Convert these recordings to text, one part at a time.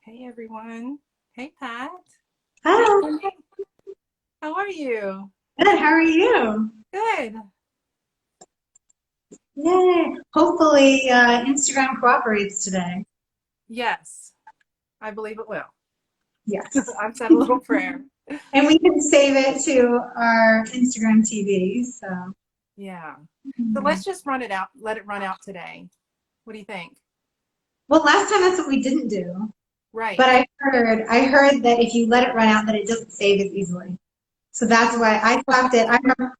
Hey everyone. Hey Pat. Hey Hi, Cindy. How are you? good. How are you? Good. Yay. Hopefully, Instagram cooperates today. Yes, I believe it will. Yes. I've said a little prayer. And we can save it to our Instagram TV. So, Yeah. So let's Mhm. just run it out. Let it run out today. What do you think? Well, last time that's what we didn't do. Right. But I heard that if you let it run out, that it doesn't save as easily. So that's why I stopped it.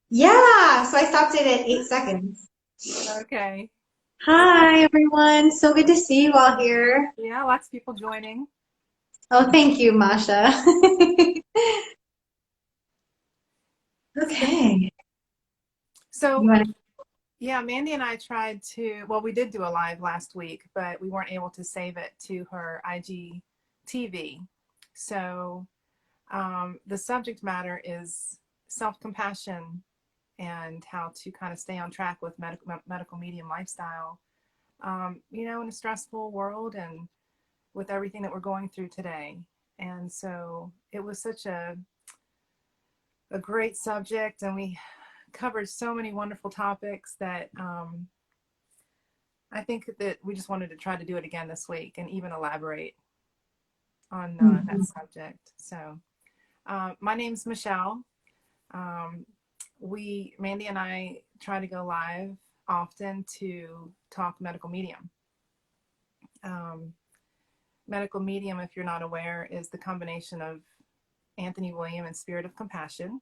Yeah. So I stopped it at 8 seconds. Okay. Hi, everyone. So good to see you all here. Yeah, lots of people joining. Oh, thank you, Masha. So, Okay. You so want to? yeah, Mandy and I tried to, well, we did do a live last week, but we weren't able to save it to her IGTV. So the subject matter is self-compassion and how to kind of stay on track with medical medium lifestyle, in a stressful world and with everything that we're going through today. And so it was such a great subject, and we covered so many wonderful topics that I think that we just wanted to try to do it again this week and even elaborate on that Mhm. subject. So, my name's Michelle. Um, Mandy and I try to go live often to talk medical medium. Um, Medical medium, if you're not aware, is the combination of Anthony William and Spirit of Compassion.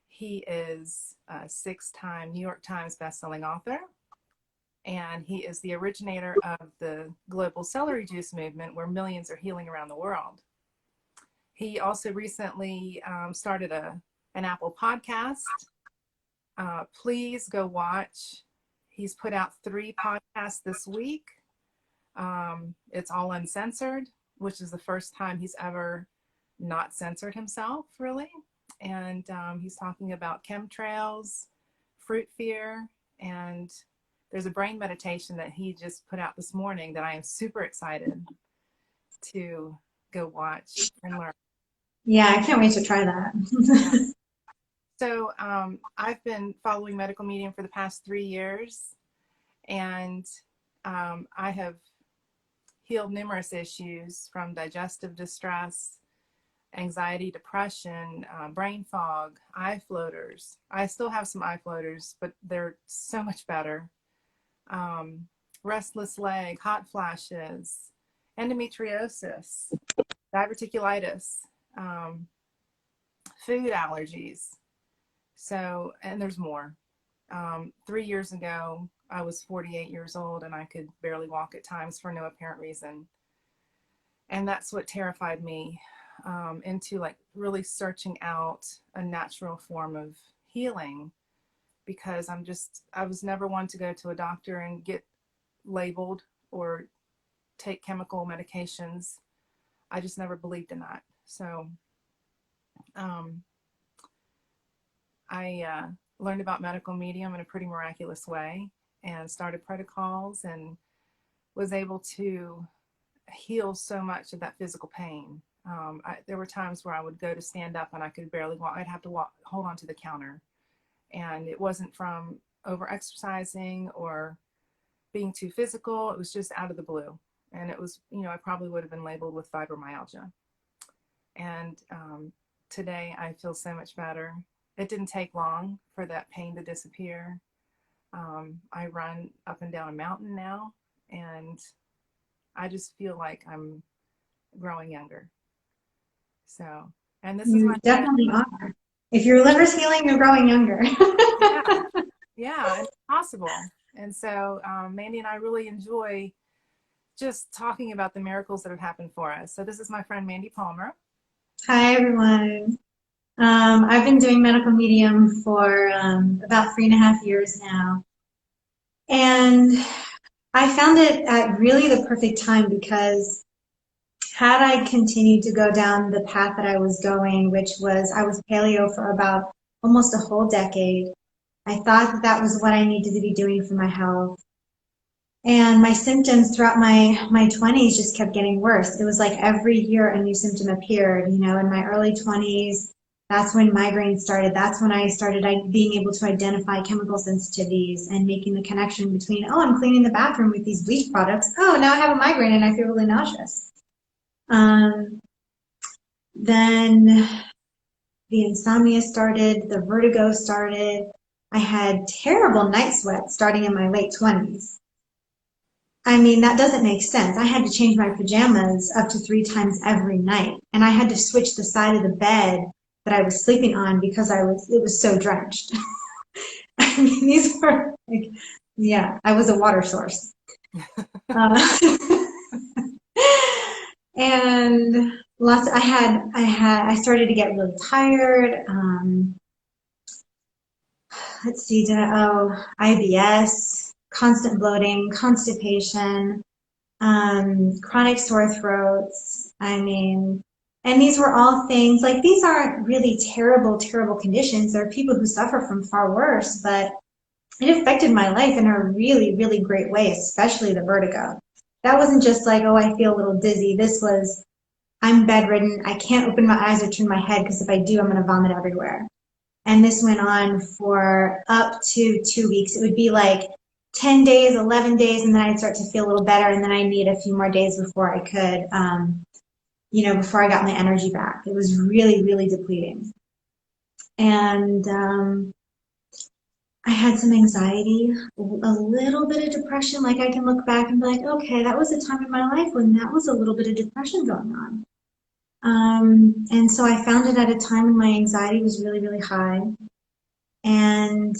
He is a 6-time New York Times bestselling author, and he is the originator of the global celery juice movement where millions are healing around the world. He also recently started an Apple podcast. Please go watch. He's put out 3 podcasts this week. It's all uncensored, which is the first time he's ever not censored himself, really. And he's talking about chemtrails, fruit fear, and there's a brain meditation that he just put out this morning that I am super excited to go watch and learn. Yeah, I can't wait to try Yeah. that. So I've been following medical medium for the past 3 years, and I have healed numerous issues from digestive distress, anxiety, depression, brain fog, eye floaters. I still have some eye floaters, but they're so much better. Um, Restless leg, hot flashes, endometriosis, diverticulitis, um, food allergies. So, and there's more. 3 years ago, I was 48 years old and I could barely walk at times for no apparent reason. And that's what terrified me into like really searching out a natural form of healing, because I was never one to go to a doctor and get labeled or take chemical medications. I just never believed in that. So um, I learned about medical medium in a pretty miraculous way and started protocols and was able to heal so much of that physical pain. There were times where I would go to stand up and I could barely walk. I'd have to walk, hold on to the counter. And it wasn't from over exercising or being too physical. It was just out of the blue. And it was, I probably would have been labeled with fibromyalgia. And today I feel so much better. It didn't take long for that pain to disappear. I run up and down a mountain now, and I just feel like I'm growing younger. So, and this is You my friend. definitely are. If your liver's healing, you're growing younger. Yeah, yeah, and it's possible. And so, Mandy and I really enjoy just talking about the miracles that have happened for us. So, this is my friend Mandy Palmer. Hi, everyone. I've been doing medical medium for about 3.5 years now. And I found it at really the perfect time because had I continued to go down the path that I was going, which was I was paleo for about almost a whole decade, I thought that that was what I needed to be doing for my health. And my symptoms throughout my 20s just kept getting worse. It was like every year a new symptom appeared. You know, in my early 20s, that's when migraines started. That's when I started being able to identify chemical sensitivities and making the connection between, oh, I'm cleaning the bathroom with these bleach products. Oh, now I have a migraine and I feel really nauseous. Um, then the insomnia started, the vertigo started. I had terrible night sweats starting in my late 20s. I mean, that doesn't make sense. I had to change my pajamas up to 3 times every night, and I had to switch the side of the bed that I was sleeping on because it was so drenched. I mean, these were like, yeah, I was a water source. Uh, and I started to get really tired. Let's see, IBS, constant bloating, constipation, chronic sore throats. I mean, and these were all things like these aren't really terrible, terrible conditions. There are people who suffer from far worse, but it affected my life in a really, really great way, especially the vertigo. That wasn't just like, oh, I feel a little dizzy. This was, I'm bedridden. I can't open my eyes or turn my head because if I do, I'm going to vomit everywhere. And this went on for up to 2 weeks. It would be like 10 days, 11 days, and then I'd start to feel a little better. And then I need a few more days before I could, before I got my energy back. It was really, really depleting. And I had some anxiety, a little bit of depression. Like I can look back and be like, okay, that was a time in my life when that was a little bit of depression going on. And so I found it at a time when my anxiety was really, really high. And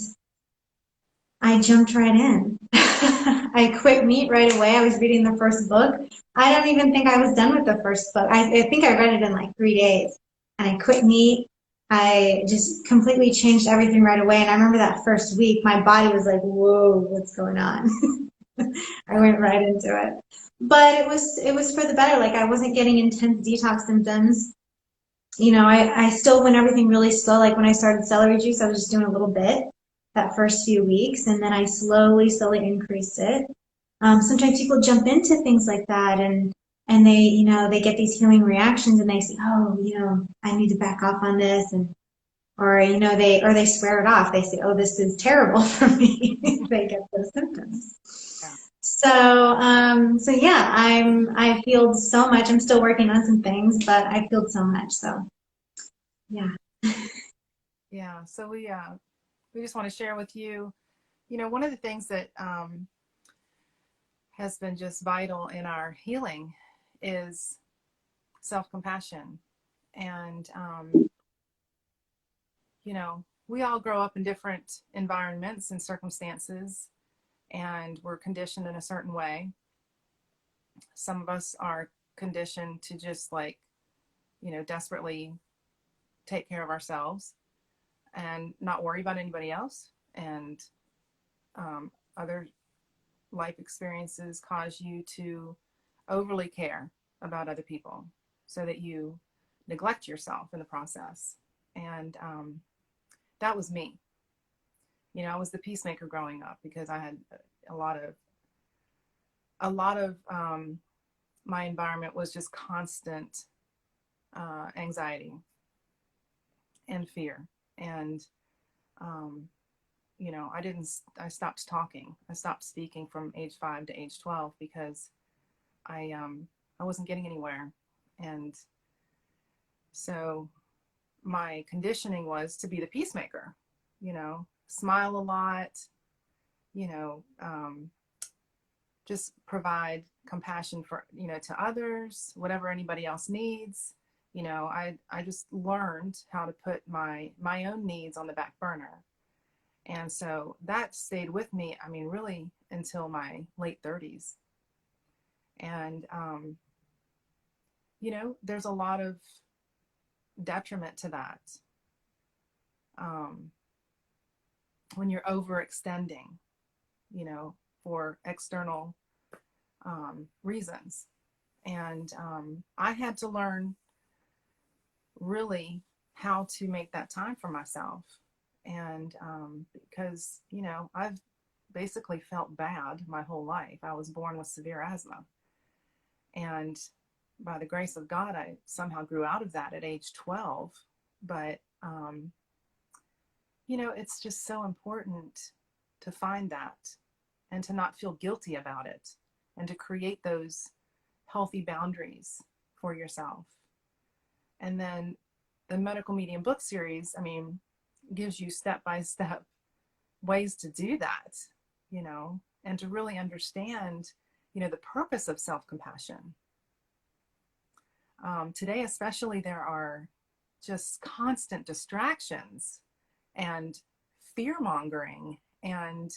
I jumped right in. I quit meat right away. I was reading the first book. I don't even think I was done with the first book. I think I read it in like 3 days. And I quit meat. I just completely changed everything right away. And I remember that first week, my body was like, whoa, what's going on? I went right into it. But it was for the better. Like I wasn't getting intense detox symptoms. You know, I still went everything really slow. Like when I started celery juice, I was just doing a little bit that first few weeks, and then I slowly, slowly increased it. Sometimes people jump into things like that, and they, they get these healing reactions, and they say, oh, I need to back off on this, and they swear it off. They say, oh, this is terrible for me. They get those symptoms. Yeah. So yeah, I healed so much. I'm still working on some things, but I healed so much. So yeah. Yeah. So we just want to share with you, one of the things that has been just vital in our healing is self-compassion. And, we all grow up in different environments and circumstances, and we're conditioned in a certain way. Some of us are conditioned to just like, desperately take care of ourselves and not worry about anybody else. And other life experiences cause you to overly care about other people so that you neglect yourself in the process. And that was me. I was the peacemaker growing up because I had a lot of my environment was just constant anxiety and fear. And I stopped talking. I stopped speaking from age 5 to age 12 because I wasn't getting anywhere. And so my conditioning was to be the peacemaker, smile a lot, you know, um, just provide compassion for, to others, whatever anybody else needs. I just learned how to put my own needs on the back burner. And so that stayed with me, I mean, really until my late 30s. And, there's a lot of detriment to that um, when you're overextending, for external reasons. And I had to learn really how to make that time for myself. And because, I've basically felt bad my whole life. I was born with severe asthma. And by the grace of God, I somehow grew out of that at age 12. But, it's just so important to find that and to not feel guilty about it and to create those healthy boundaries for yourself. And then the Medical Medium book series, gives you step by step ways to do that, and to really understand, the purpose of self-compassion. Today, especially, there are just constant distractions and fear mongering, and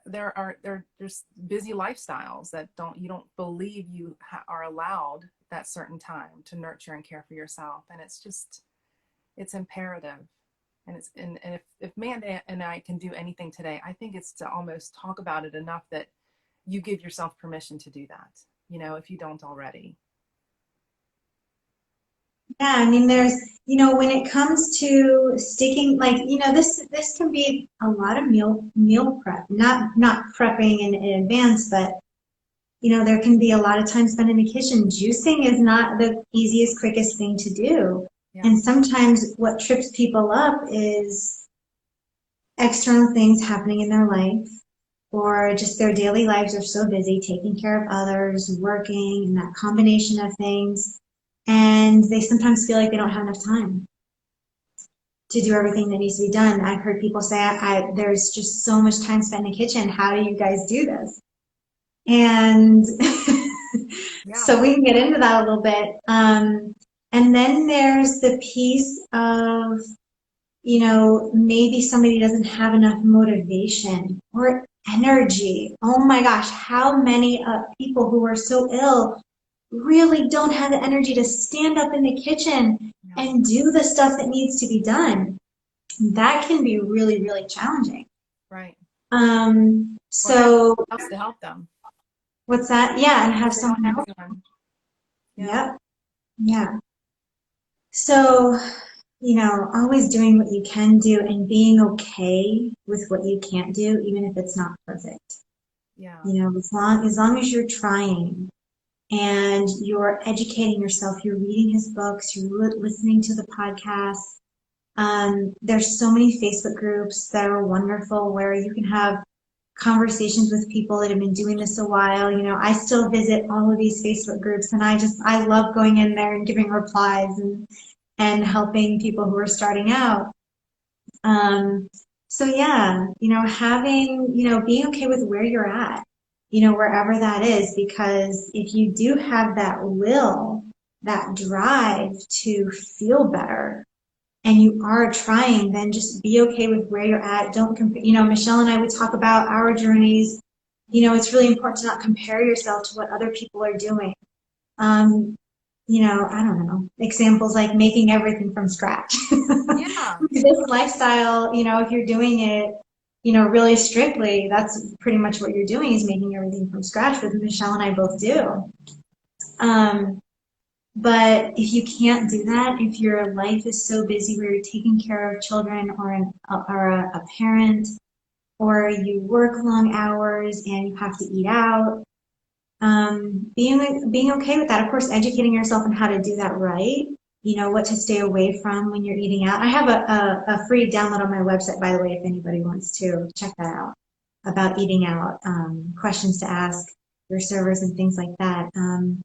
there's busy lifestyles that you don't believe you are allowed that certain time to nurture and care for yourself, and it's imperative. And if Amanda and I can do anything today, I think it's to almost talk about it enough that you give yourself permission to do that, if you don't already. Yeah, there's, when it comes to sticking, this can be a lot of meal prep, not prepping in advance, but there can be a lot of time spent in the kitchen. Juicing is not the easiest, quickest thing to do. Yeah. And sometimes what trips people up is external things happening in their life, or just their daily lives are so busy taking care of others, working, and that combination of things. And they sometimes feel like they don't have enough time to do everything that needs to be done. I've heard people say, there's just so much time spent in the kitchen. How do you guys do this? And yeah. So we can get into that a little bit. And then there's the piece of, maybe somebody doesn't have enough motivation or energy. Oh my gosh, how many people who are so ill really don't have the energy to stand up in the kitchen and do the stuff that needs to be done. That can be really, really challenging. Right. So else to help them. What's that? Yeah, and have someone help them. Yep. Yeah. So, always doing what you can do and being okay with what you can't do, even if it's not perfect. Yeah. As long as you're trying and you're educating yourself, you're reading his books, you're listening to the podcasts. There's so many Facebook groups that are wonderful where you can have conversations with people that have been doing this a while. I still visit all of these Facebook groups, and I love going in there and giving replies and helping people who are starting out. So yeah, being okay with where you're at, wherever that is, because if you do have that will, that drive to feel better, and you are trying, then just be okay with where you're at. Don't compare. Michelle and I would talk about our journeys. It's really important to not compare yourself to what other people are doing. I don't know, examples like making everything from scratch. Yeah. This lifestyle, if you're doing it, really strictly, that's pretty much what you're doing, is making everything from scratch, which Michelle and I both do. But if you can't do that, if your life is so busy where you're taking care of children or a parent, or you work long hours and you have to eat out, being okay with that. Of course, educating yourself on how to do that right, what to stay away from when you're eating out. I have a free download on my website, by the way, if anybody wants to check that out, about eating out, questions to ask your servers and things like that. And,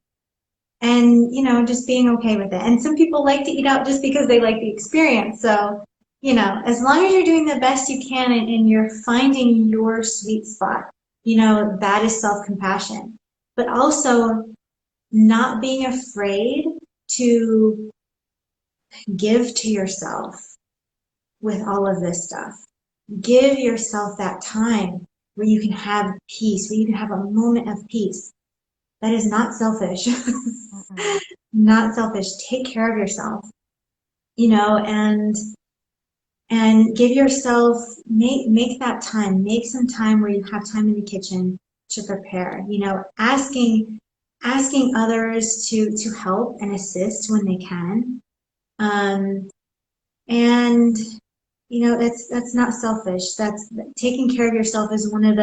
just being okay with it. And some people like to eat out just because they like the experience. So, as long as you're doing the best you can and you're finding your sweet spot, that is self-compassion. But also not being afraid to give to yourself with all of this stuff. Give yourself that time where you can have peace, where you can have a moment of peace. That is not selfish. Not selfish. Take care of yourself, and give yourself, make that time, make some time where you have time in the kitchen to prepare, asking others to help and assist when they can. And, that's not selfish. That's taking care of yourself is one of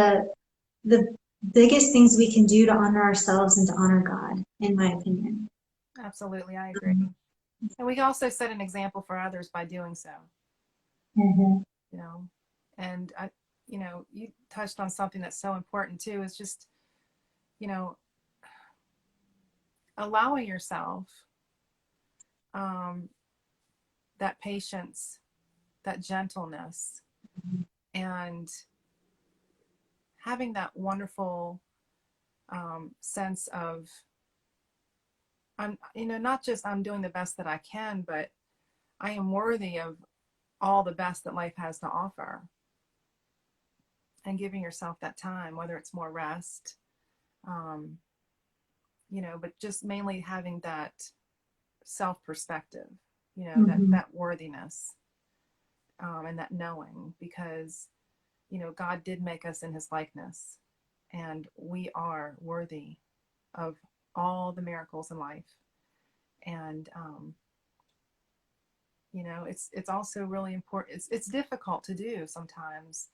the biggest things we can do to honor ourselves and to honor God, in my opinion. Absolutely, I agree. And we can also set an example for others by doing so, Mhm. you know. And you touched on something that's so important too, is just, you know, allowing yourself um, that patience, that gentleness, and having that wonderful sense of not just I'm doing the best that I can, but I am worthy of all the best that life has to offer. And giving yourself that time, whether it's more rest, um, but just mainly having that self perspective, Mhm. that worthiness, and that knowing, because, God did make us in his likeness, and we are worthy of all the miracles in life. And, it's also really important. It's difficult to do sometimes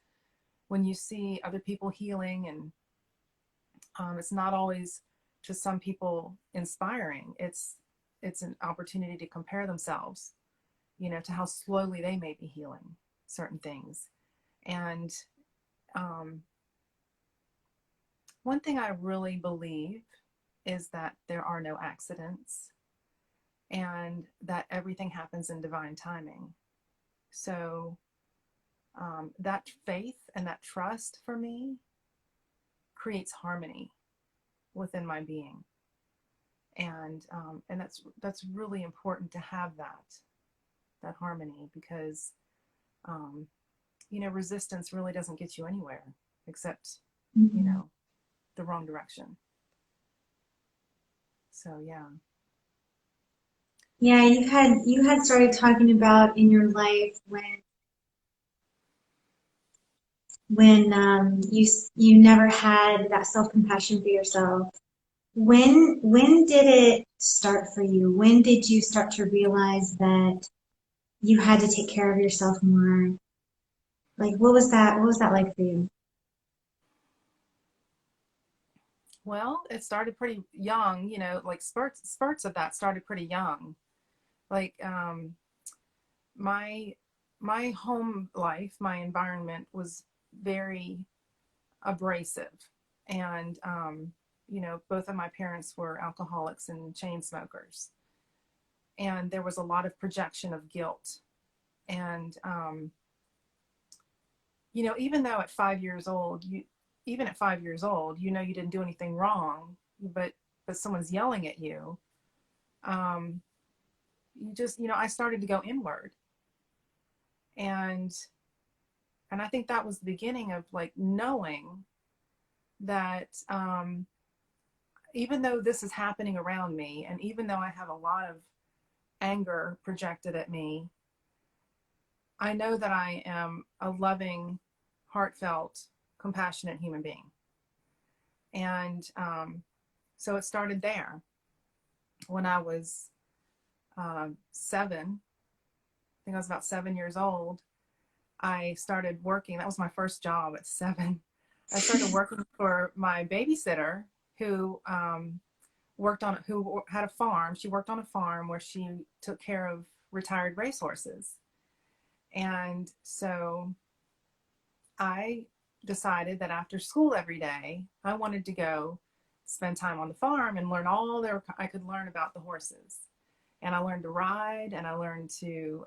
when you see other people healing, and it's not always, to some people, inspiring. It's an opportunity to compare themselves, to how slowly they may be healing certain things. And um, one thing I really believe is that there are no accidents, and that everything happens in divine timing. So that faith and that trust for me creates harmony within my being. And that's really important to have that harmony, because um, resistance really doesn't get you anywhere, except you Mhm. know the wrong direction. So yeah. Yeah, you had started talking about in your life when you never had that self-compassion for yourself. When did it start for you? When did you start to realize that you had to take care of yourself more? Like, what was that like for you? Well, it started pretty young, like spurts of that started pretty young. Like my my home life, my environment was very abrasive. And both of my parents were alcoholics and chain smokers. And there was a lot of projection of guilt. And even though at 5 years old, even at 5 years old, you didn't do anything wrong, but someone's yelling at you. Um, you just, I started to go inward. and and I think that was the beginning of, like, knowing that, even though this is happening around me, and even though I have a lot of anger projected at me, I know that I am a loving, heartfelt, compassionate human being. And so it started there. When I was 7, I think I was about 7 years old, I started working. That was my first job at 7. I started working for my babysitter, who who had a farm. She worked on a farm where she took care of retired racehorses. And so I decided that after school every day, I wanted to go spend time on the farm and learn all there I could learn about the horses. And I learned to ride, and I learned to,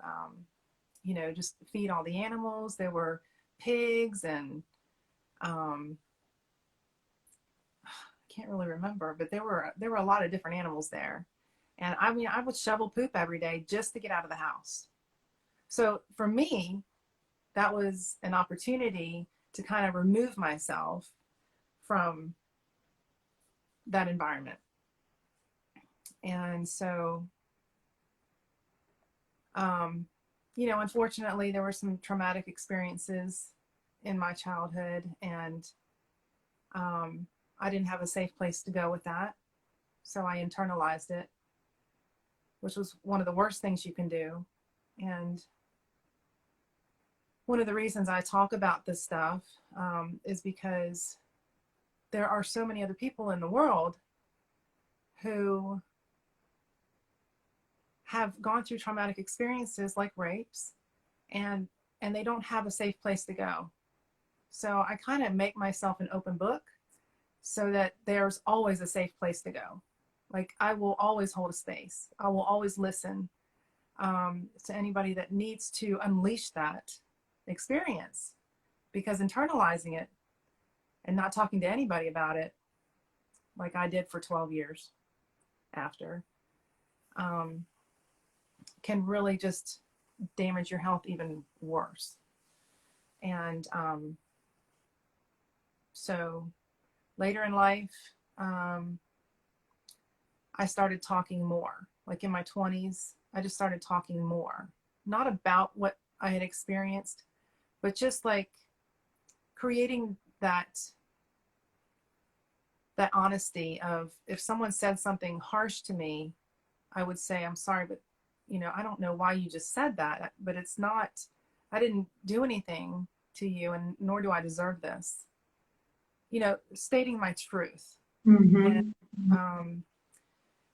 just feed all the animals. There were pigs, and um, I can't really remember, but there were a lot of different animals there. And I mean, I would shovel poop every day just to get out of the house. So for me, that was an opportunity to kind of remove myself from that environment. And so, um, unfortunately, there were some traumatic experiences in my childhood, and um, I didn't have a safe place to go with that. So I internalized it, which was one of the worst things you can do. And one of the reasons I talk about this stuff is because there are so many other people in the world who have gone through traumatic experiences like rapes, and they don't have a safe place to go. So I kind of make myself an open book so that there's always a safe place to go. Like, I will always hold a space. I will always listen to anybody that needs to unleash that experience, because internalizing it and not talking to anybody about it, like I did for 12 years after, can really just damage your health even worse. And so later in life, I started talking more. Like in my 20s, I just started talking more, not about what I had experienced, but just like creating that honesty of, if someone said something harsh to me, I would say, I'm sorry, but I don't know why you just said that, but it's not, I didn't do anything to you, and nor do I deserve this. Stating my truth. Mm-hmm.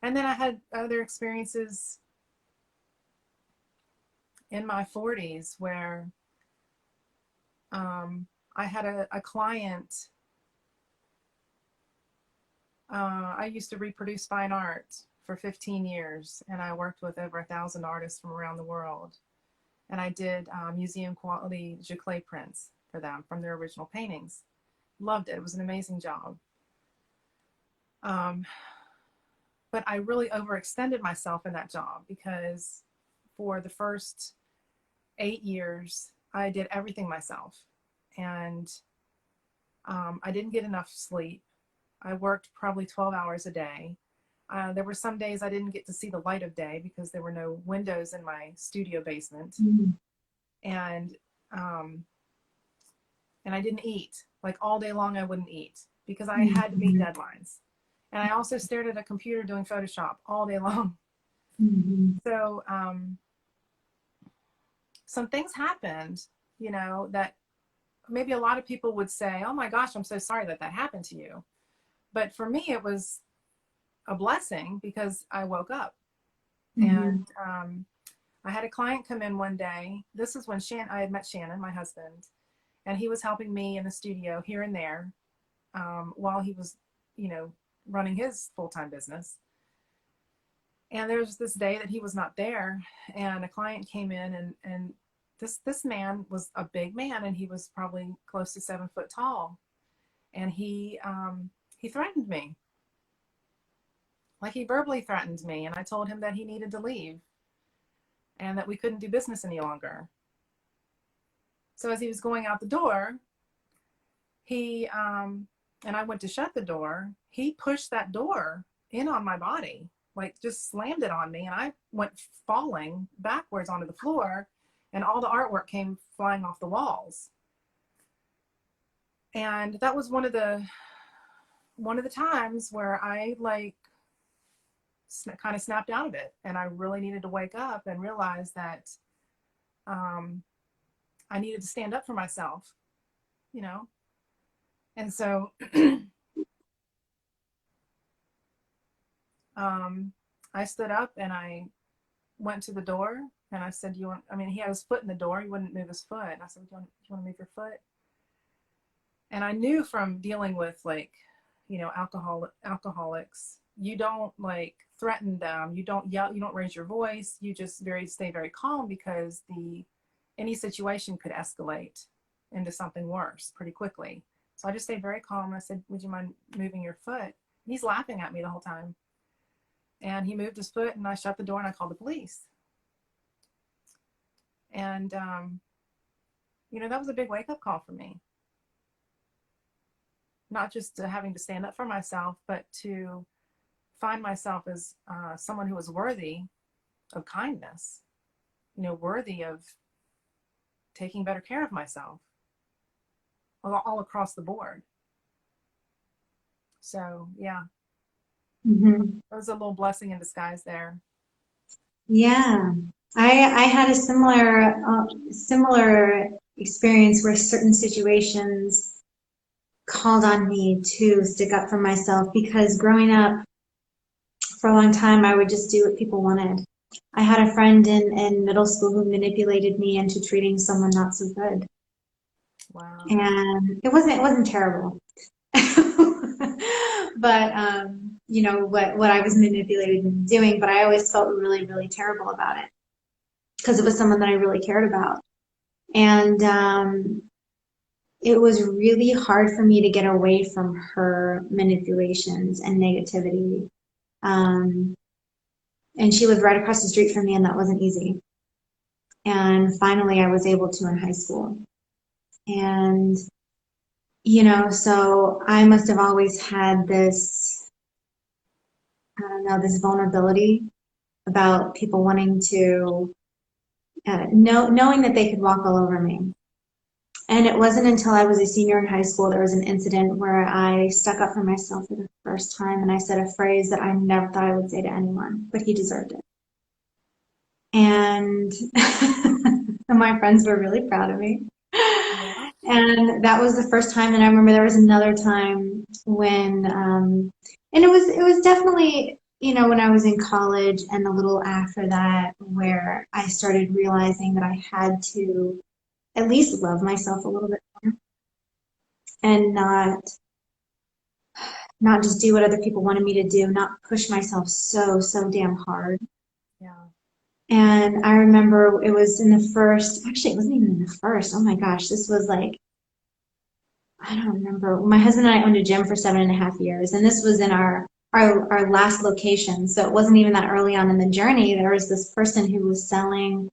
And then I had other experiences in my 40s where I had a client. I used to reproduce fine art for 15 years, and I worked with over 1,000 artists from around the world. And I did museum quality giclée prints for them from their original paintings. Loved it. It was an amazing job. But I really overextended myself in that job, because for the first 8 years, I did everything myself. And I didn't get enough sleep. I worked probably 12 hours a day. There were some days I didn't get to see the light of day because there were no windows in my studio basement. Mm-hmm. And I didn't eat. Like, all day long I wouldn't eat because I had to meet deadlines. And I also stared at a computer doing Photoshop all day long. Mm-hmm. So some things happened, that maybe a lot of people would say, oh my gosh, I'm so sorry that happened to you. But for me, it was a blessing because I woke up. Mm-hmm. And I had a client come in one day. This is when I had met Shannon, my husband, and he was helping me in the studio here and there while he was, running his full-time business. And there was this day that he was not there, and a client came in, and this man was a big man, and he was probably close to 7 foot tall. And he threatened me. Like, he verbally threatened me, and I told him that he needed to leave and that we couldn't do business any longer. So as he was going out the door, he and I went to shut the door, he pushed that door in on my body, like just slammed it on me, and I went falling backwards onto the floor, and all the artwork came flying off the walls. And that was one of the times where I kind of snapped out of it, and I really needed to wake up and realize that I needed to stand up for myself, and so I stood up and I went to the door, and I said, he had his foot in the door, he wouldn't move his foot, and I said, do you want to move your foot? And I knew from dealing with alcoholics, you don't threaten them, you don't yell, you don't raise your voice, you just stay very calm, because any situation could escalate into something worse pretty quickly. So I just stayed very calm. I said, would you mind moving your foot? And he's laughing at me the whole time. And he moved his foot, and I shut the door, and I called the police. And that was a big wake-up call for me. Not just having to stand up for myself, but to find myself as someone who was worthy of kindness, worthy of taking better care of myself, all across the board. So yeah, Mm-hmm. it was a little blessing in disguise there. Yeah, I had a similar experience where certain situations called on me to stick up for myself, because growing up for a long time, I would just do what people wanted. I had a friend in middle school who manipulated me into treating someone not so good. Wow. And it wasn't terrible. But you know what I was manipulated into doing, but I always felt really, really terrible about it because it was someone that I really cared about. And it was really hard for me to get away from her manipulations and negativity. Um, and she lived right across the street from me, and that wasn't easy. And finally, I was able to in high school. And, you know, so I must have always had this, I don't know, this vulnerability about people wanting to knowing that they could walk all over me. And it wasn't until I was a senior in high school there was an incident where I stuck up for myself for the first time, and I said a phrase that I never thought I would say to anyone, but he deserved it. And my friends were really proud of me. Yeah. And that was the first time. And I remember there was another time when, and it was definitely, you know, when I was in college and a little after that, where I started realizing that I had to at least love myself a little bit more and not just do what other people wanted me to do, not push myself so damn hard. Yeah. And I remember it was in the first, actually, it wasn't even in the first. Oh my gosh, this was like, I don't remember. My husband and I owned a gym for 7.5 years, and this was in our last location. So it wasn't even that early on in the journey. There was this person who was selling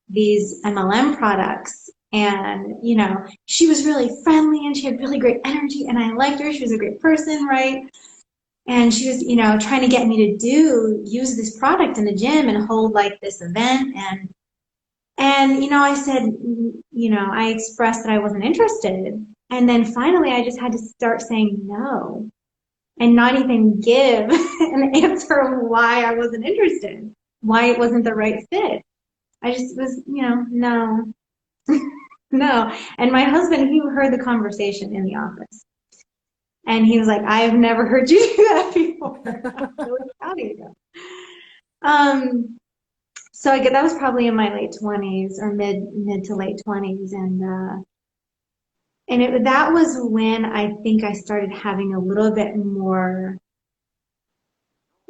these MLM products. And, you know, she was really friendly and she had really great energy, and I liked her. She was a great person, right? And she was, you know, trying to get me to use this product in the gym and hold like this event. And, you know, I said, you know, I expressed that I wasn't interested. And then finally I just had to start saying no and not even give an answer of why I wasn't interested, why it wasn't the right fit. I just was, you know, no, no. And my husband, he heard the conversation in the office. And he was like, I've never heard you do that before. I'm really proud of you. Um, so I get that was probably in my late 20s or mid to late 20s, and that was when I think I started having a little bit more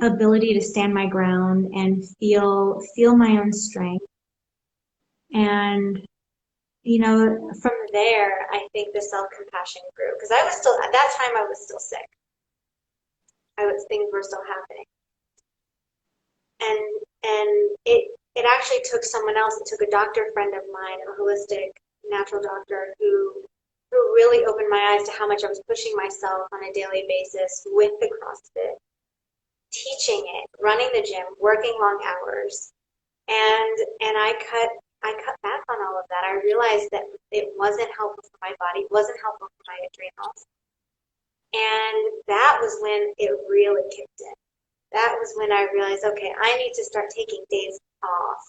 ability to stand my ground and feel my own strength. And you know, from there, I think the self-compassion grew because I was still at that time I was still sick. Things were still happening, and it actually took someone else. It took a doctor friend of mine, a holistic natural doctor, who really opened my eyes to how much I was pushing myself on a daily basis with the CrossFit, teaching it, running the gym, working long hours, and I cut back on all of that. I realized that it wasn't helpful for my body, wasn't helpful for my adrenals, and that was when it really kicked in. That was when I realized, okay, I need to start taking days off.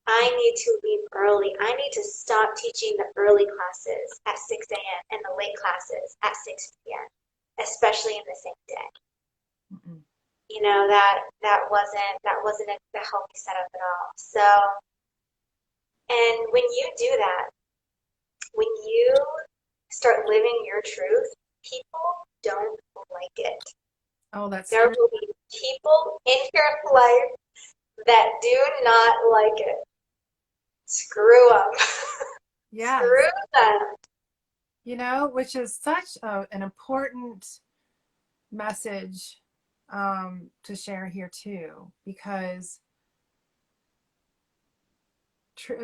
I need to leave early. I need to stop teaching the early classes at 6 a.m. and the late classes at 6 p.m., especially in the same day. Mm-mm. You know, that wasn't a healthy setup at all. So, and when you do that, when you start living your truth, people don't like it. Oh, that's There true. will be people in your life that do not like it. Screw them. Yes. Screw them. You know, which is such an important message to share here too, because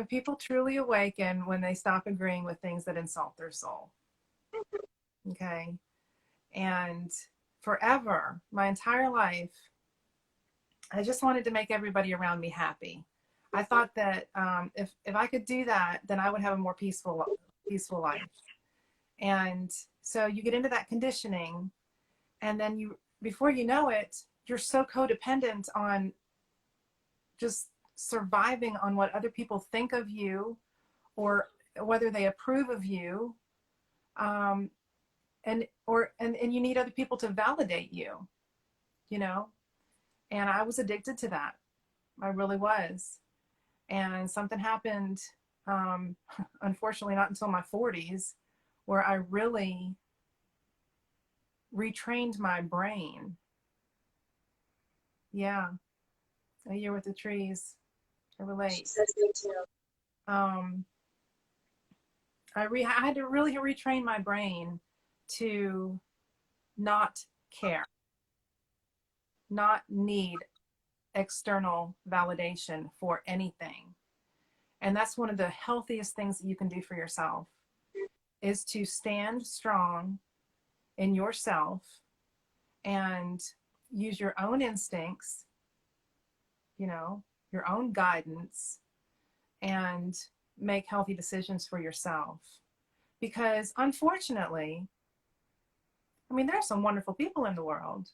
people truly awaken when they stop agreeing with things that insult their soul. Okay. And forever, my entire life, I just wanted to make everybody around me happy. I thought that if I could do that, then I would have a more peaceful life. And so you get into that conditioning, and then before you know it, you're so codependent on just surviving on what other people think of you, or whether they approve of you, um, and you need other people to validate you, you know. And I was addicted to that. I really was. And something happened, um, unfortunately, not until my 40s, where I really retrained my brain. Yeah, A Year with the Trees. I She relate. says me too. Um, I had to really retrain my brain to not care, not need external validation for anything. And that's one of the healthiest things that you can do for yourself, is to stand strong in yourself and use your own instincts, you know, your own guidance, and make healthy decisions for yourself. Because unfortunately, I mean, there are some wonderful people in the world,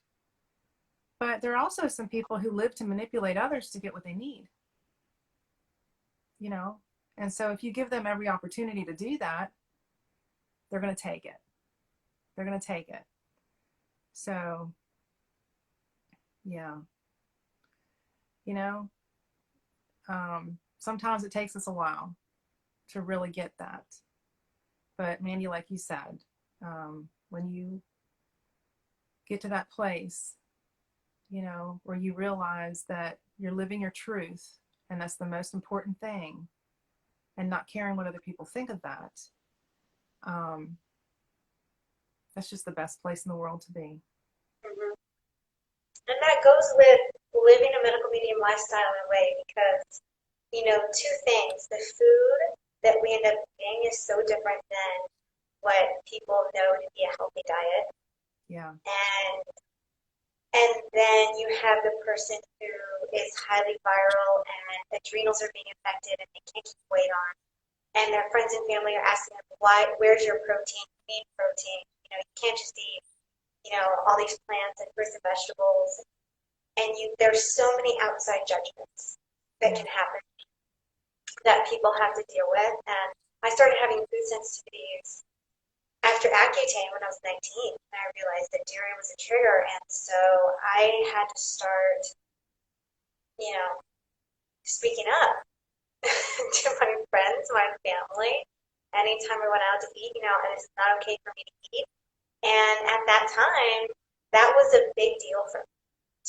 but there are also some people who live to manipulate others to get what they need, you know? And so if you give them every opportunity to do that, they're going to take it. They're going to take it. So, yeah, you know, sometimes it takes us a while to really get that. But Mandy, like you said, when you get to that place, you know, where you realize that you're living your truth, and that's the most important thing, and not caring what other people think of that, um, that's just the best place in the world to be. Hmm. And that goes with living a medical medium lifestyle in a way because, two things. The food that we end up eating is so different than what people know to be a healthy diet. Yeah. And then you have the person who is highly viral and adrenals are being affected and they can't keep weight on. And their friends and family are asking them, where's your protein? You need protein. You can't just eat, all these plants and fruits and vegetables. And there's so many outside judgments that can happen that people have to deal with. And I started having food sensitivities after Accutane when I was 19. And I realized that dairy was a trigger. And so I had to start, speaking up to my friends, my family. Anytime we went out to eat, and it's not okay for me to eat. And at that time, that was a big deal for me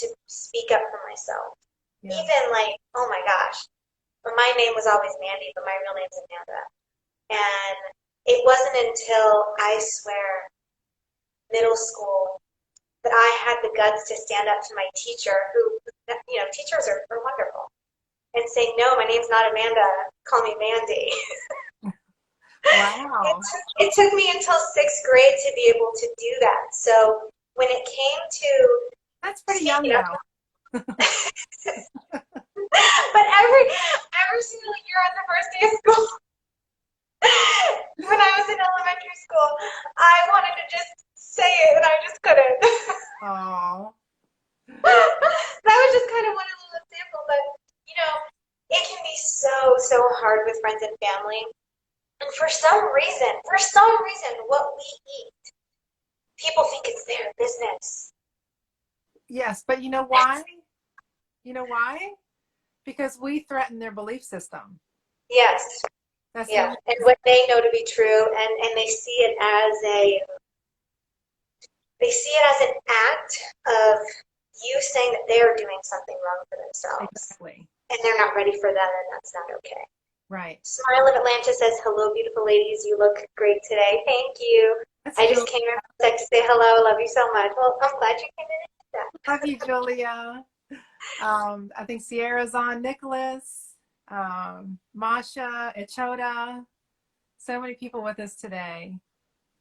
to speak up for myself. Yeah. Even like, oh my gosh, my name was always Mandy, but my real name's Amanda. And it wasn't until, I swear, middle school that I had the guts to stand up to my teacher who, teachers are wonderful, and say, no, my name's not Amanda, call me Mandy. Wow. It took me until 6th grade to be able to do that. So when it came to... That's pretty young now. But every single year on the first day of school, when I was in elementary school, I wanted to just say it and I just couldn't. Oh. That was just kind of one little example, but it can be so hard with friends and family. And for some reason, what we eat, people think it's their business. Yes, but you know why? You know why? Because we threaten their belief system. Yes. And what they know to be true, and they see it as an act of you saying that they're doing something wrong for themselves. Exactly. And they're not ready for that, and that's not okay. Right. Smile of Atlanta says, hello, beautiful ladies. You look great today. Thank you. I just came in to say hello. Love you so much. Well, I'm glad you came in. Love you, Julia. I think Sierra's on, Nicholas, Masha, Echoda. So many people with us today.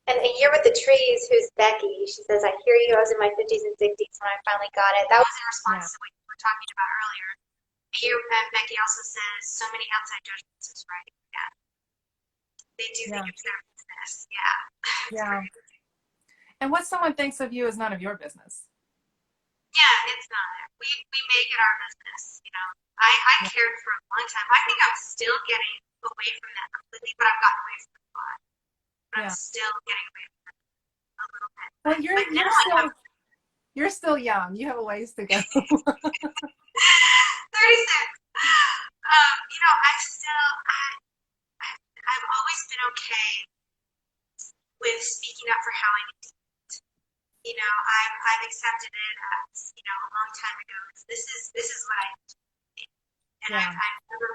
And A Year with the Trees, who's Becky, she says, I hear you. I was in my 50s and 60s when I finally got it. That was in response to what you were talking about earlier. Becky also says, so many outside judgments is right. Yeah. They do think it's their business. Yeah. Yeah. And what someone thinks of you is none of your business. Yeah, it's not. We make it our business, you know. I Yeah. cared for a long time. I think I'm still getting away from that completely, but I've gotten away from it a lot. But I'm Yeah. still getting away from it a little bit. Well, But now I have you're still young. You have a ways to go. 36. You know, I've always been okay with speaking up for how I need to. You know, I've accepted it as, you know, a long time ago. This is what I do. And Yeah. I've never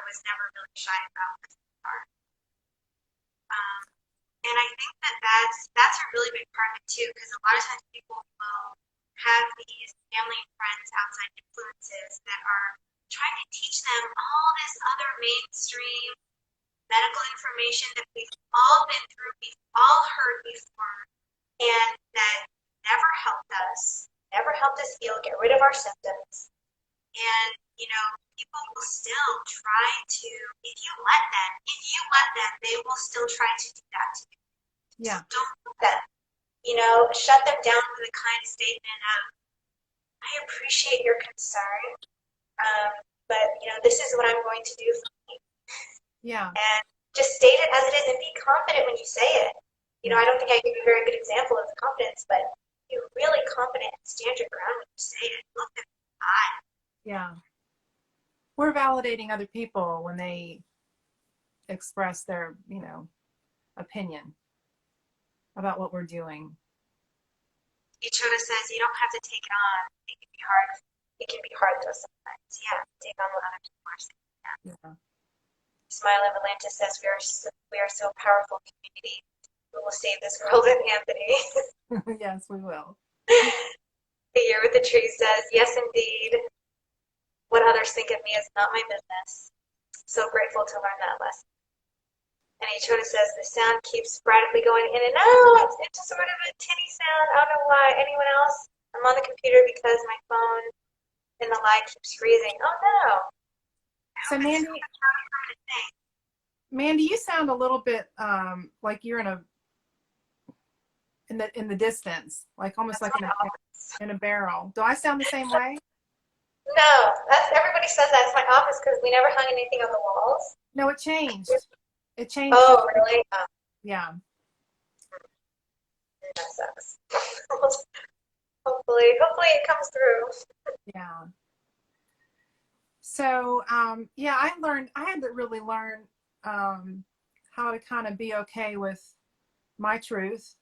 was never really shy about this part. Um, and I think that that's a really big part of it too, because a lot of times people will have these family and friends outside influences that are trying to teach them all this other mainstream medical information that we've all been through, we've all heard before, and that never helped us heal, get rid of our symptoms. And, you know, people will still try to, if you let them, they will still try to do that to you. So Yeah. don't let them, you know, shut them down with a kind statement of, I appreciate your concern, but, you know, this is what I'm going to do for you. Yeah. And just state it as it is and be confident when you say it. You know, Yeah. I don't think I give you a very good example of the confidence, but you're really confident and stand your ground when you say it. Look them in the eye. Yeah. We're validating other people when they express their, opinion about what we're doing. Ichota says you don't have to take it on. It can be hard. It can be hard though sometimes. Yeah, take on what other people are saying. Yeah. Yeah. Smile of Atlantis says we are so powerful community. We will save this world and Anthony. Yes, we will. The year with the tree says, yes indeed. What others think of me is not my business. So grateful to learn that lesson. And Ichota says the sound keeps sporadically going in and out. It's just sort of a tinny sound. I don't know why. Anyone else? I'm on the computer because my phone and the light keeps freezing. Oh no. I So hope it's not Mandy, a permanent thing. Mandy, you sound a little bit like you're in the distance, like almost That's like my office. in a barrel. Do I sound the same way? No, that's everybody says that. It's my office because we never hung anything on the walls. No, it changed. It changed. Oh, really? Oh, Yeah. that sucks. Hopefully it comes through. Yeah. So yeah, I had to really learn how to kind of be okay with my truth,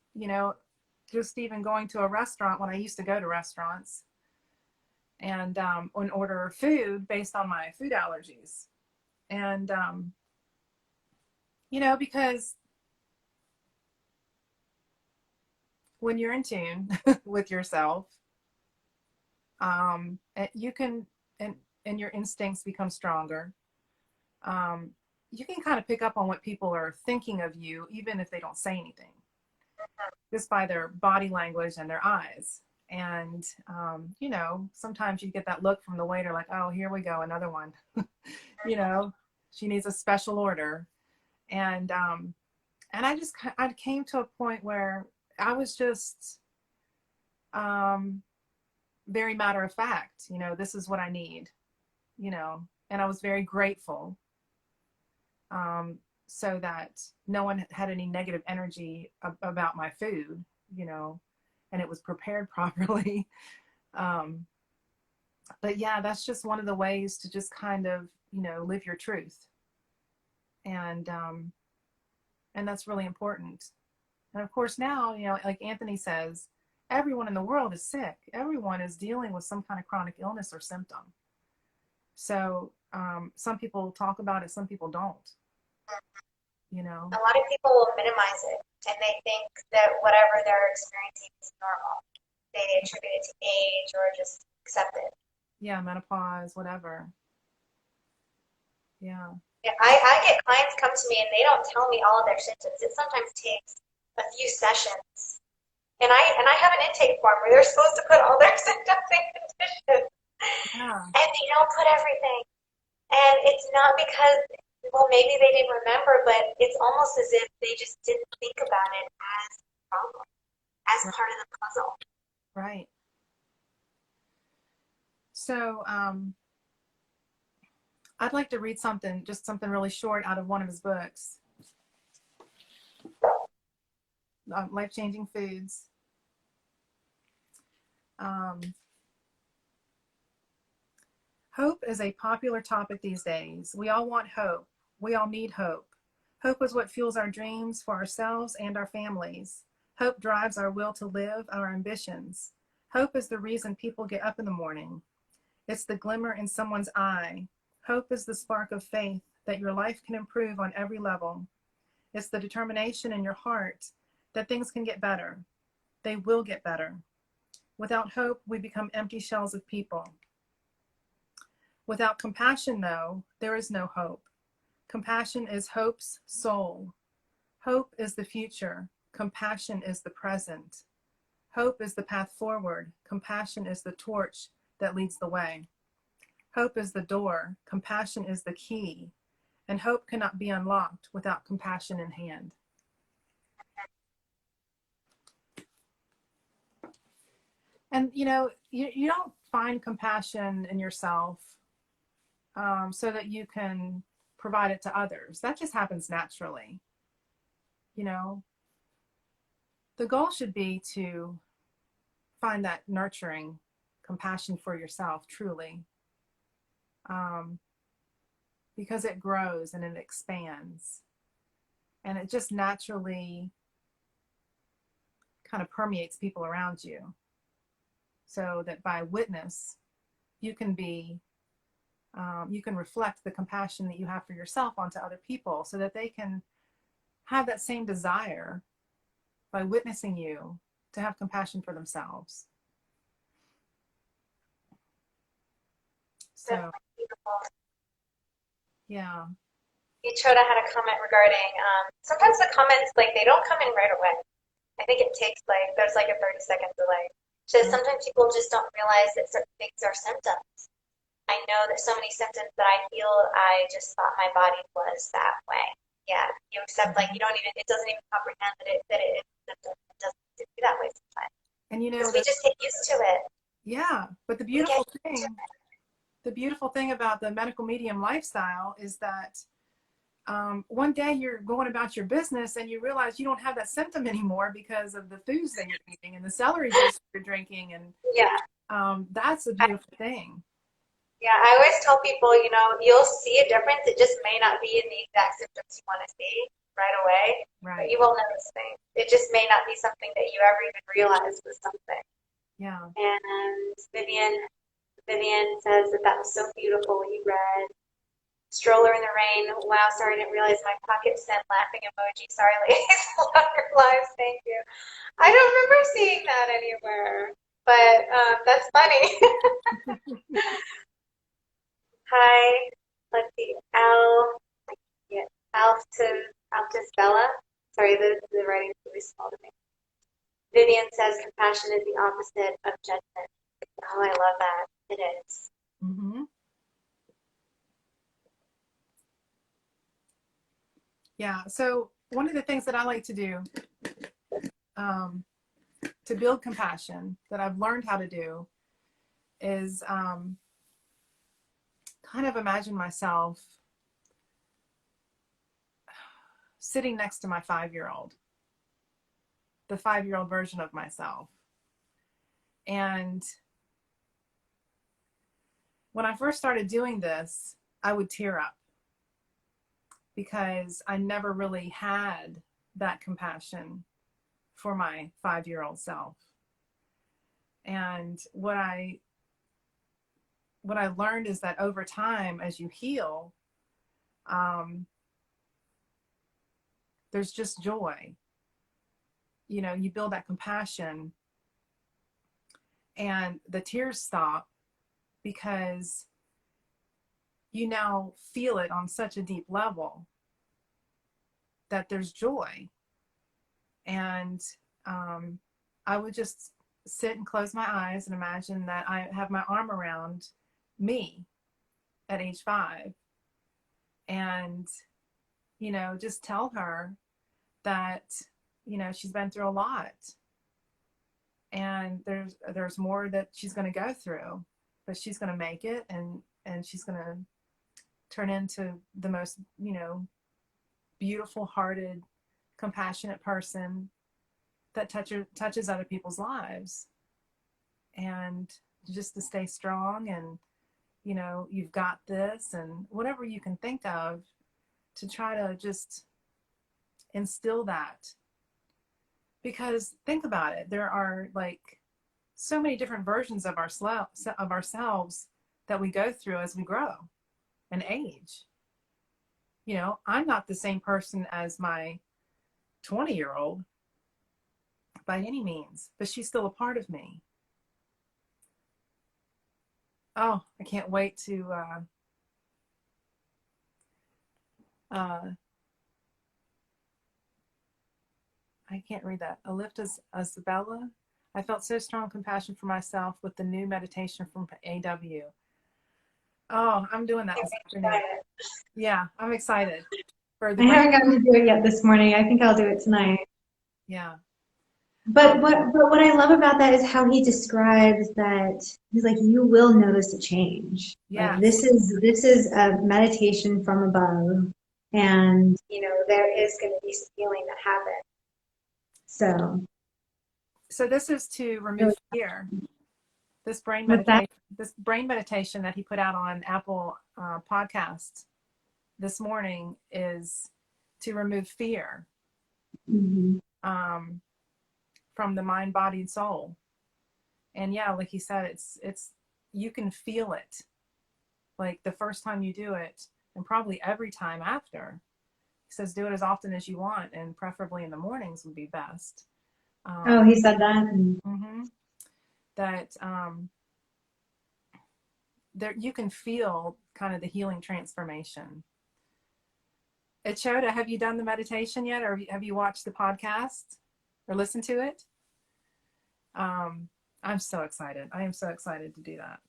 just even going to a restaurant when I used to go to restaurants and order food based on my food allergies. And, because when you're in tune with yourself, you can, and your instincts become stronger. Um, you can kind of pick up on what people are thinking of you, even if they don't say anything, just by their body language and their eyes. And, sometimes you get that look from the waiter like, oh, here we go, another one. you know, she needs a special order. And I came to a point where I was just um, very matter of fact, this is what I need, and I was very grateful so that no one had any negative energy about my food, and it was prepared properly. um, but yeah, that's just one of the ways to just kind of, live your truth. And that's really important. And of course, now, like Anthony says, everyone in the world is sick. Everyone is dealing with some kind of chronic illness or symptom. So some people talk about it, some people don't, you know? A lot of people will minimize it and they think that whatever they're experiencing is normal. They attribute it to age or just accept it. Yeah, menopause, whatever. Yeah. Yeah, I get clients come to me and they don't tell me all of their symptoms. It sometimes takes a few sessions. And I have an intake form where they're supposed to put all their symptoms and conditions. Yeah. And they don't put everything. And it's not because, well, maybe they didn't remember, but it's almost as if they just didn't think about it as a problem, as Right. part of the puzzle. Right. So I'd like to read something, just something really short out of one of his books, LifeChanging Foods. Hope is a popular topic these days. We all want hope. We all need hope. Hope is what fuels our dreams for ourselves and our families. Hope drives our will to live, our ambitions. Hope is the reason people get up in the morning. It's the glimmer in someone's eye. Hope is the spark of faith that your life can improve on every level. It's the determination in your heart that things can get better. They will get better. Without hope, we become empty shells of people. Without compassion, though, there is no hope. Compassion is hope's soul. Hope is the future. Compassion is the present. Hope is the path forward. Compassion is the torch that leads the way. Hope is the door. Compassion is the key. And hope cannot be unlocked without compassion in hand. And you know, you don't find compassion in yourself so that you can provide it to others. That just happens naturally. You know, the goal should be to find that nurturing compassion for yourself, truly, because it grows and it expands, and it just naturally kind of permeates people around you, so that by witness, you can be, you can reflect the compassion that you have for yourself onto other people, so that they can have that same desire by witnessing you to have compassion for themselves. So, yeah. Choda had a comment regarding sometimes the comments, like, they don't come in right away. I think it takes, like, there's like a 30-second delay. So sometimes people just don't realize that certain things are symptoms. I know that so many symptoms that I feel, I just thought my body was that way. Yeah, you accept, like, you don't even, it doesn't even comprehend that it is a symptom. It doesn't be that way sometimes. And you know, we just get used to it. Yeah, but the beautiful thing about the medical medium lifestyle is that one day you're going about your business and you realize you don't have that symptom anymore because of the foods that you're eating and the celery juice you're drinking, and that's a beautiful thing. Yeah, I always tell people, you know, you'll see a difference. It just may not be in the exact symptoms you want to see right away. Right. But you will notice things. It just may not be something that you ever even realized was something. Yeah. And Vivian says that was so beautiful what you read. Stroller in the rain. Wow, sorry, I didn't realize my pocket sent laughing emoji. Sorry, ladies. Love your lives. Thank you. I don't remember seeing that anywhere, but that's funny. Hi, let's see, Altus Bella. Sorry, the writing's really small to me. Vivian says compassion is the opposite of judgment. Oh, I love that. It is. Mm-hmm. Yeah, so one of the things that I like to do to build compassion, that I've learned how to do, is kind of imagine myself sitting next to my 5-year-old, the 5-year-old version of myself. And when I first started doing this, I would tear up because I never really had that compassion for my 5-year-old self. And what I learned is that over time, as you heal, there's just joy. You know, you build that compassion and the tears stop because you now feel it on such a deep level that there's joy. And I would just sit and close my eyes and imagine that I have my arm around me at age 5 and, you know, just tell her that, you know, she's been through a lot and there's more that she's going to go through, but she's going to make it, and she's going to turn into the most, beautiful hearted, compassionate person that touches other people's lives. And just to stay strong, and you've got this, and whatever you can think of to try to just instill that. Because think about it, there are like so many different versions of ourselves that we go through as we grow and age. I'm not the same person as my 20-year-old by any means, but she's still a part of me. Oh, I can't wait to I can't read that. Alifta's Isabella. I felt so strong compassion for myself with the new meditation from AW. Oh, I'm doing that this afternoon. Yeah, I'm excited. I haven't gotten to do it yet this morning. I think I'll do it tonight. Yeah. But what I love about that is how he describes that he's like, you will notice a change. Yeah. Like this is a meditation from above, and there is going to be some healing that happens. So this is to remove fear. This brain meditation that he put out on Apple Podcasts this morning is to remove fear from the mind, body, and soul. And yeah, like he said, it's you can feel it, like the first time you do it, and probably every time after. He says do it as often as you want, and preferably in the mornings would be best. He said that. That there you can feel kind of the healing transformation. Choda, have you done the meditation yet, or have you watched the podcast or listened to it? I'm so excited. I am so excited to do that.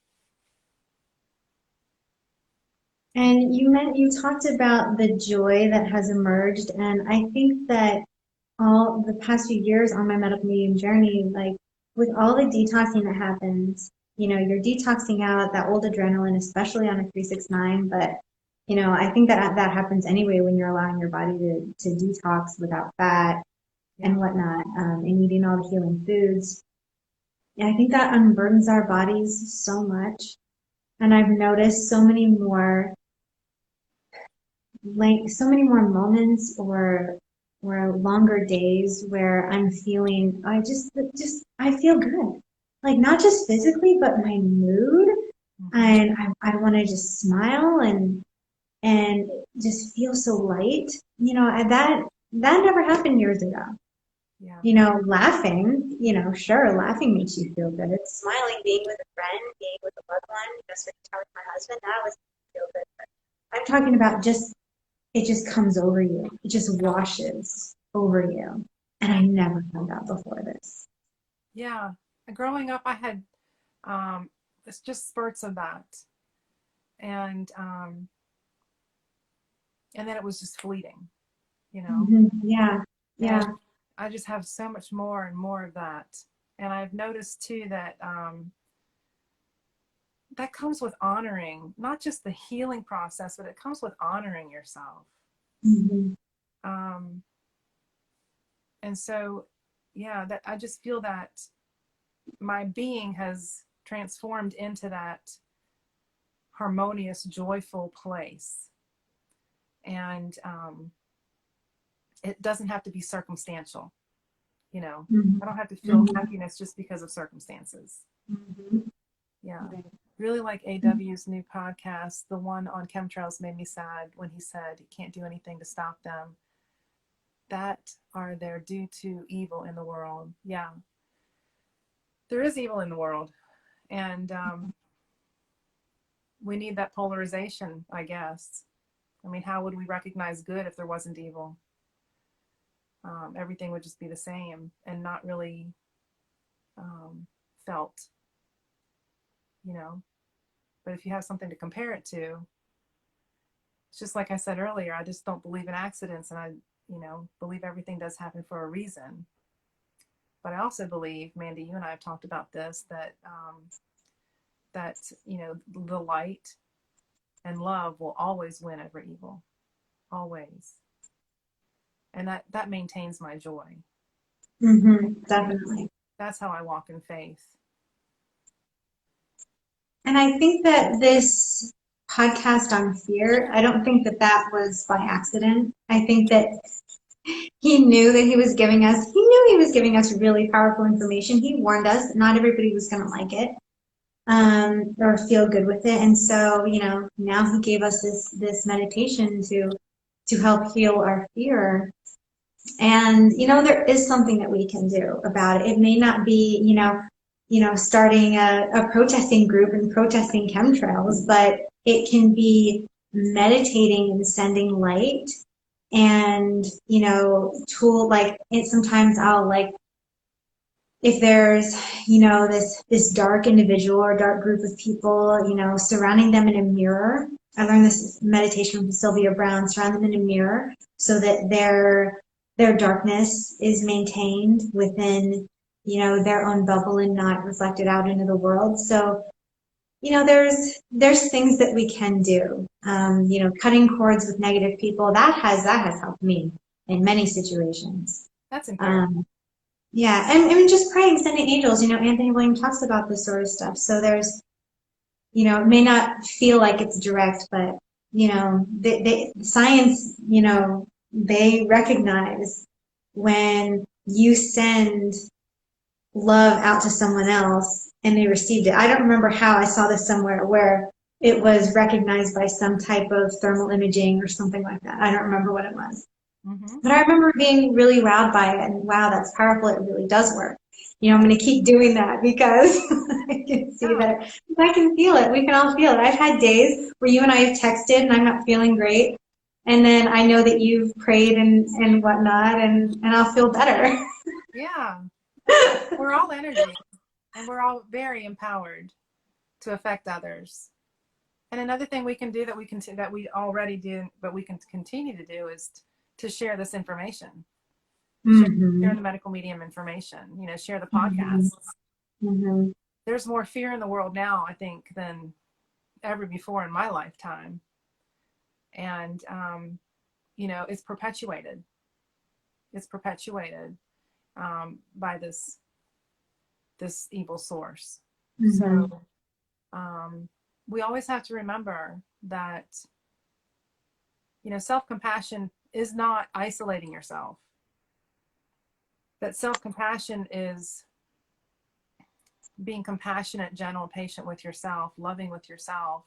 And you talked about the joy that has emerged, and I think that all the past few years on my medical medium journey, like with all the detoxing that happens, you're detoxing out that old adrenaline, especially on a 369, but I think that happens anyway when you're allowing your body to detox without fat and whatnot, and eating all the healing foods. And I think that unburdens our bodies so much. And I've noticed so many more moments or longer days where I'm feeling, I feel good. Like not just physically, but my mood. And I want to just smile and just feel so light. That never happened years ago. Yeah. Laughing, sure, laughing makes you feel good. Smiling, being with a friend, being with a loved one, spending time with my husband, that was feel good. But I'm talking about it just comes over you. It just washes over you. And I never found that before this. Yeah. Growing up, I had it's just spurts of that. And then it was just fleeting, Yeah. Yeah. And I just have so much more and more of that. And I've noticed too that that comes with honoring, not just the healing process, but it comes with honoring yourself. And so, yeah, that I just feel that my being has transformed into that harmonious, joyful place. And it doesn't have to be circumstantial. I don't have to feel happiness just because of circumstances. Yeah. Really like AW's new podcast. The one on chemtrails made me sad when he said he can't do anything to stop them. That are there due to evil in the world. Yeah. There is evil in the world. And we need that polarization, I guess. I mean, how would we recognize good if there wasn't evil? Everything would just be the same and not really felt, But if you have something to compare it to, it's just like I said earlier, I just don't believe in accidents, and I, believe everything does happen for a reason. But I also believe, Mandy, you and I have talked about this, that that, the light and love will always win over evil, always. And that maintains my joy. Definitely. That's how I walk in faith. And I think that this podcast on fear, I don't think that that was by accident. I think that he knew that he was giving us really powerful information. He warned us that not everybody was going to like it, or feel good with it. And so, now he gave us this meditation to help heal our fear. And, there is something that we can do about it. It may not be, starting a protesting group and protesting chemtrails, but it can be meditating and sending light. And, sometimes I'll if there's, this dark individual or dark group of people, surrounding them in a mirror. I learned this meditation from Sylvia Brown, surround them in a mirror so that their darkness is maintained within, their own bubble and not reflected out into the world. So, there's things that we can do. Cutting cords with negative people, that has helped me in many situations. That's important. Yeah, and just praying, sending angels. Anthony William talks about this sort of stuff. So there's, it may not feel like it's direct, but science, they recognize when you send love out to someone else and they received it. I don't remember how I saw this somewhere where it was recognized by some type of thermal imaging or something like that. I don't remember what it was. But I remember being really wowed by it, and wow, that's powerful. It really does work. I'm going to keep doing that because I can see that. I can feel it. We can all feel it. I've had days where you and I have texted and I'm not feeling great. And then I know that you've prayed and whatnot, and I'll feel better. Yeah. We're all energy, and we're all very empowered to affect others. And another thing we can do that we already do, but we can continue to do is to share this information. Share the medical medium information, share the podcasts. There's more fear in the world now, I think, than ever before in my lifetime. And, it's perpetuated. It's perpetuated by this evil source. So we always have to remember that, self-compassion is not isolating yourself. That self-compassion is being compassionate, gentle, patient with yourself, loving with yourself,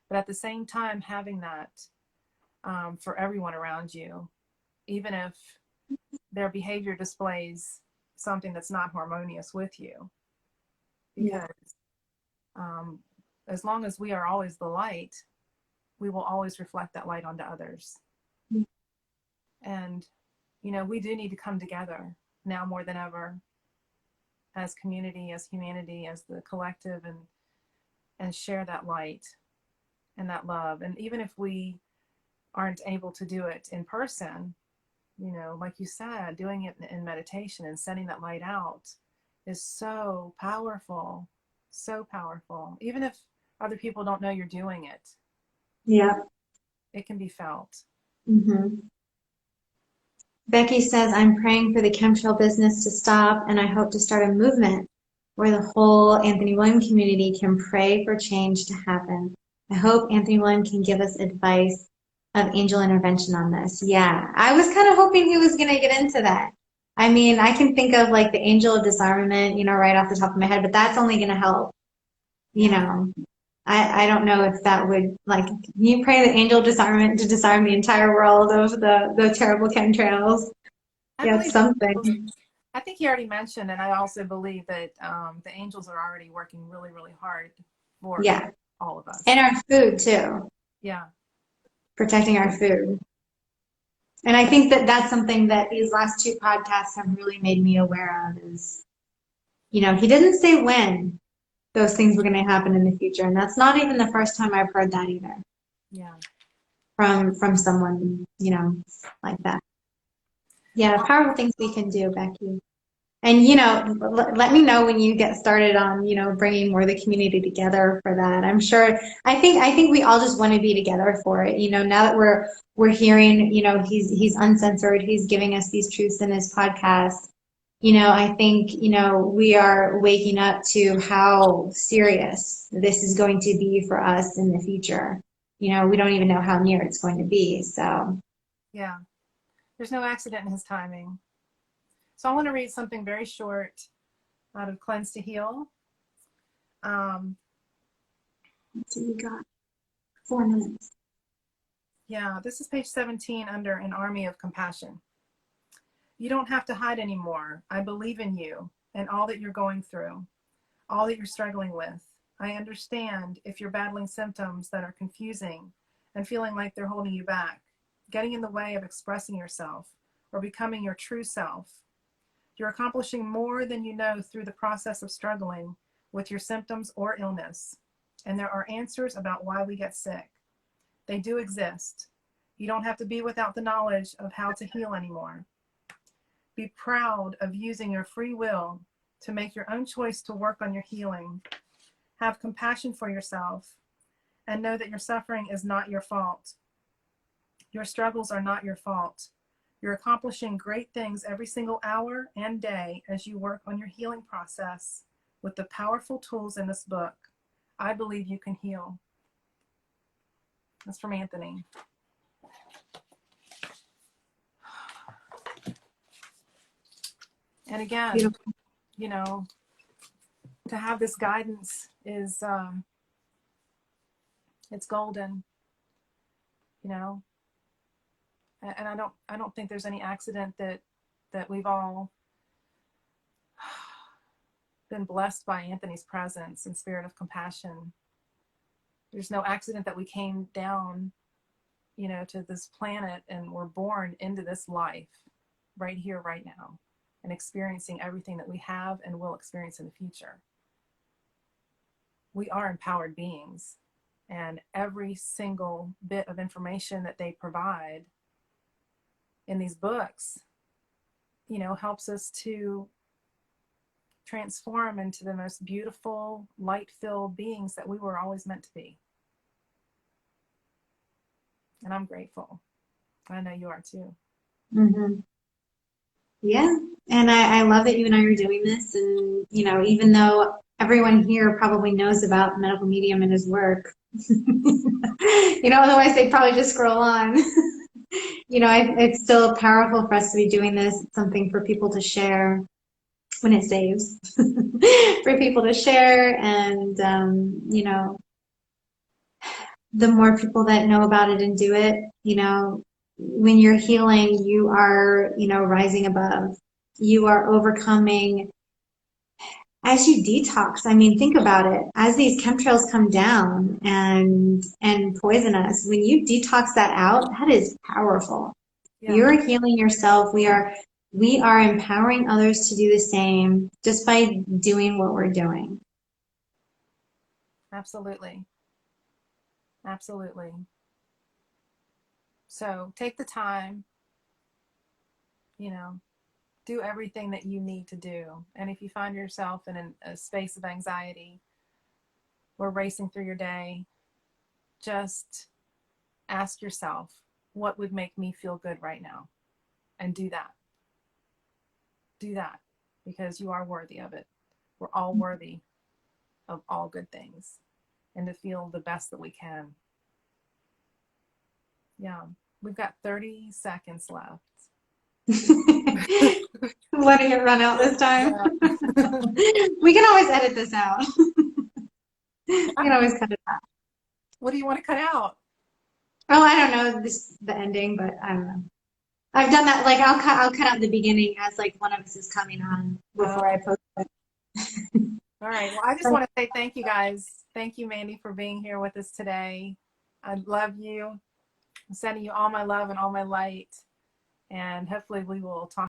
but at the same time having that for everyone around you, even if their behavior displays something that's not harmonious with you. Because as long as we are always the light, we will always reflect that light onto others. And, we do need to come together now more than ever as community, as humanity, as the collective, and share that light and that love. And even if we aren't able to do it in person, like you said, doing it in meditation and sending that light out is so powerful, so powerful. Even if other people don't know you're doing it. Yeah. It can be felt. Becky says, I'm praying for the chemtrail business to stop, and I hope to start a movement where the whole Anthony William community can pray for change to happen. I hope Anthony William can give us advice of angel intervention on this. Yeah, I was kind of hoping he was going to get into that. I mean, I can think of the angel of disarmament, right off the top of my head, but that's only going to help, I don't know if that would, you pray the angel of disarmament to disarm the entire world of the terrible chemtrails. Yeah, it's something. I think you already mentioned, and I also believe that the angels are already working really, really hard for all of us. And our food, too. Yeah. Protecting our food. And I think that that's something that these last two podcasts have really made me aware of is, he didn't say when those things were going to happen in the future. And that's not even the first time I've heard that either. Yeah. From someone, like that. Yeah, powerful things we can do, Becky. And, you know, let me know when you get started on, you know, bringing more of the community together for that. I'm sure, I think we all just want to be together for it. You know, now that we're hearing, you know, he's uncensored, he's giving us these truths in his podcast. You know, I think, you know, we are waking up to how serious this is going to be for us in the future. You know, we don't even know how near it's going to be. So, Yeah. There's no accident in his timing. So I want to read something very short out of Cleanse to Heal. let's see, we got 4 minutes. Yeah, this is page 17 under An Army of Compassion. You don't have to hide anymore. I believe in you and all that you're going through, all that you're struggling with. I understand if you're battling symptoms that are confusing and feeling like they're holding you back, getting in the way of expressing yourself or becoming your true self. You're accomplishing more than you know through the process of struggling with your symptoms or illness. And there are answers about why we get sick. They do exist. You don't have to be without the knowledge of how to heal anymore. Be proud of using your free will to make your own choice to work on your healing. Have compassion for yourself and know that your suffering is not your fault. Your struggles are not your fault. You're accomplishing great things every single hour and day as you work on your healing process with the powerful tools in this book. I believe you can heal. That's from Anthony. And again, Beautiful. you know, to have this guidance is, it's golden, you know, and I don't think there's any accident that we've all been blessed by Anthony's presence and spirit of compassion. There's no accident that we came down, you know, to this planet and were born into this life right here, right now, and experiencing everything that we have and will experience in the future. We are empowered beings, and every single bit of information that they provide in these books, you know, helps us to transform into the most beautiful, light-filled beings that we were always meant to be. And I'm grateful. I know you are too. Mm-hmm. Yeah. And I love that you and I are doing this. And, you know, even though everyone here probably knows about Medical Medium and his work, you know, otherwise they'd probably just scroll on. You know, it's still powerful for us to be doing this. It's something for people to share when it saves, for people to share. And, you know, the more people that know about it and do it, you know, when you're healing, you are, you know, rising above. You are overcoming as you detox. I mean, think about it. As these chemtrails come down and poison us, when you detox that out, that is powerful. Yeah. You're healing yourself. We are empowering others to do the same just by doing what we're doing. Absolutely. Absolutely. So take the time, you know, do everything that you need to do. And if you find yourself in a space of anxiety or racing through your day, just ask yourself, what would make me feel good right now? And do that. Do that, because you are worthy of it. We're all worthy of all good things and to feel the best that we can. Yeah, we've got 30 seconds left. Letting it run out this time. Yeah. We can always edit this out. We can always cut it out. What do you want to cut out? Oh, I don't know the ending, but I don't know. I've done that. Like I'll cut out the beginning as like one of us is coming on before I post it. All right. Well, I just want to say thank you guys. Thank you, Mandy, for being here with us today. I love you. I'm sending you all my love and all my light. And hopefully we will talk